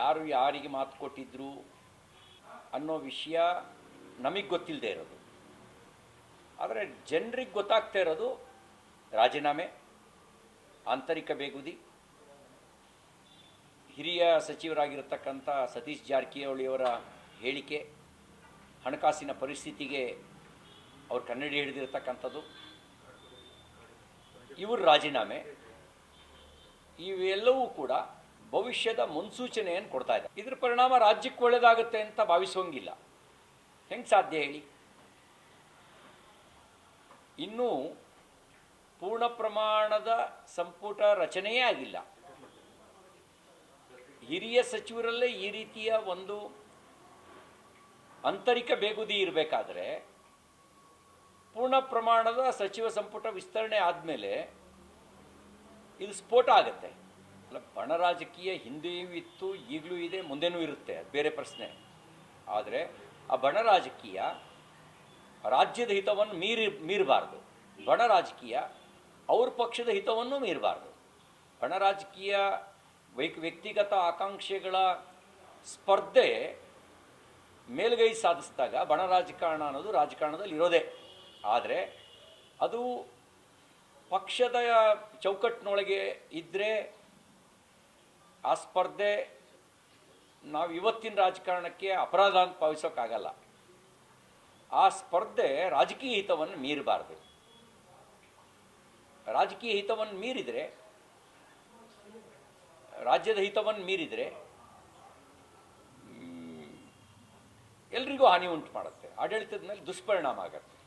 ಯಾರು ಯಾರಿಗೆ ಮಾತು ಕೊಟ್ಟಿದ್ರು ಅನ್ನೋ ವಿಷಯ ನಮಗೆ ಗೊತ್ತಿಲ್ಲದೆ ಇರೋದು. ಆದರೆ ಜನರಿಗೆ ಗೊತ್ತಾಗ್ತಾ ಇರೋದು ರಾಜೀನಾಮೆ, ಆಂತರಿಕ ಬೇಗುದಿ, ಹಿರಿಯ ಸಚಿವರಾಗಿರತಕ್ಕಂಥ ಸತೀಶ್ ಜಾರಕಿಹೊಳಿಯವರ ಹೇಳಿಕೆ, ಹಣಕಾಸಿನ ಪರಿಸ್ಥಿತಿಗೆ ಅವ್ರು ಕನ್ನಡಿ ಹಿಡಿದಿರತಕ್ಕಂಥದ್ದು, ಇವರು ರಾಜೀನಾಮೆ, ಇವೆಲ್ಲವೂ ಕೂಡ ಭವಿಷ್ಯದ ಮುನ್ಸೂಚನೆಯನ್ನು ಕೊಡ್ತಾ ಇದೆ. ಇದರ ಪರಿಣಾಮ ರಾಜ್ಯಕ್ಕೆ ಒಳ್ಳೆಯದಾಗುತ್ತೆ ಅಂತ ಭಾವಿಸೋಂಗಿಲ್ಲ. ಹೆಂಗೆ ಸಾಧ್ಯ ಹೇಳಿ? ಇನ್ನೂ ಪೂರ್ಣ ಪ್ರಮಾಣದ ಸಂಪುಟ ರಚನೆಯೇ ಆಗಿಲ್ಲ. ಹಿರಿಯ ಸಚಿವರಲ್ಲೇ ಈ ರೀತಿಯ ಒಂದು ಆಂತರಿಕ ಬೇಗುದಿ ಇರಬೇಕಾದ್ರೆ ಪೂರ್ಣ ಪ್ರಮಾಣದ ಸಚಿವ ಸಂಪುಟ ವಿಸ್ತರಣೆ ಆದಮೇಲೆ ಇದು ಸ್ಫೋಟ ಆಗುತ್ತೆ. ಅಲ್ಲ, ಬಣ ರಾಜಕೀಯ ಹಿಂದೆಯೂ ಇತ್ತು, ಈಗಲೂ ಇದೆ, ಮುಂದೆನೂ ಇರುತ್ತೆ, ಅದು ಬೇರೆ ಪ್ರಶ್ನೆ. ಆದರೆ ಆ ಬಣ ರಾಜಕೀಯ ರಾಜ್ಯದ ಹಿತವನ್ನು ಮೀರಬಾರ್ದು. ಬಣ ರಾಜಕೀಯ ಅವ್ರ ಪಕ್ಷದ ಹಿತವನ್ನು ಮೀರಬಾರ್ದು. ಬಣ ರಾಜಕೀಯ ವ್ಯಕ್ತಿಗತ ಆಕಾಂಕ್ಷೆಗಳ ಸ್ಪರ್ಧೆ ಮೇಲುಗೈ ಸಾಧಿಸಿದಾಗ ಬಣ ರಾಜಕಾರಣ ಅನ್ನೋದು ರಾಜಕಾರಣದಲ್ಲಿ ಇರೋದೇ. ಆದರೆ ಅದು ಪಕ್ಷದ ಚೌಕಟ್ಟಿನೊಳಗೆ ಇದ್ದರೆ ಆ ಸ್ಪರ್ಧೆ ನಾವು ಇವತ್ತಿನ ರಾಜಕಾರಣಕ್ಕೆ ಅಪರಾಧ ಅಂತ ಭಾವಿಸೋಕ್ಕಾಗಲ್ಲ. ಆ ಸ್ಪರ್ಧೆ ರಾಜಕೀಯ ಹಿತವನ್ನು ಮೀರಬಾರ್ದು. ರಾಜಕೀಯ ಹಿತವನ್ನು ಮೀರಿದರೆ, ರಾಜ್ಯದ ಹಿತವನ್ನು ಮೀರಿದರೆ ಎಲ್ರಿಗೂ ಹಾನಿ ಉಂಟು ಮಾಡುತ್ತೆ. ಆಡಳಿತದ ಮೇಲೆ ದುಷ್ಪರಿಣಾಮ ಆಗುತ್ತೆ.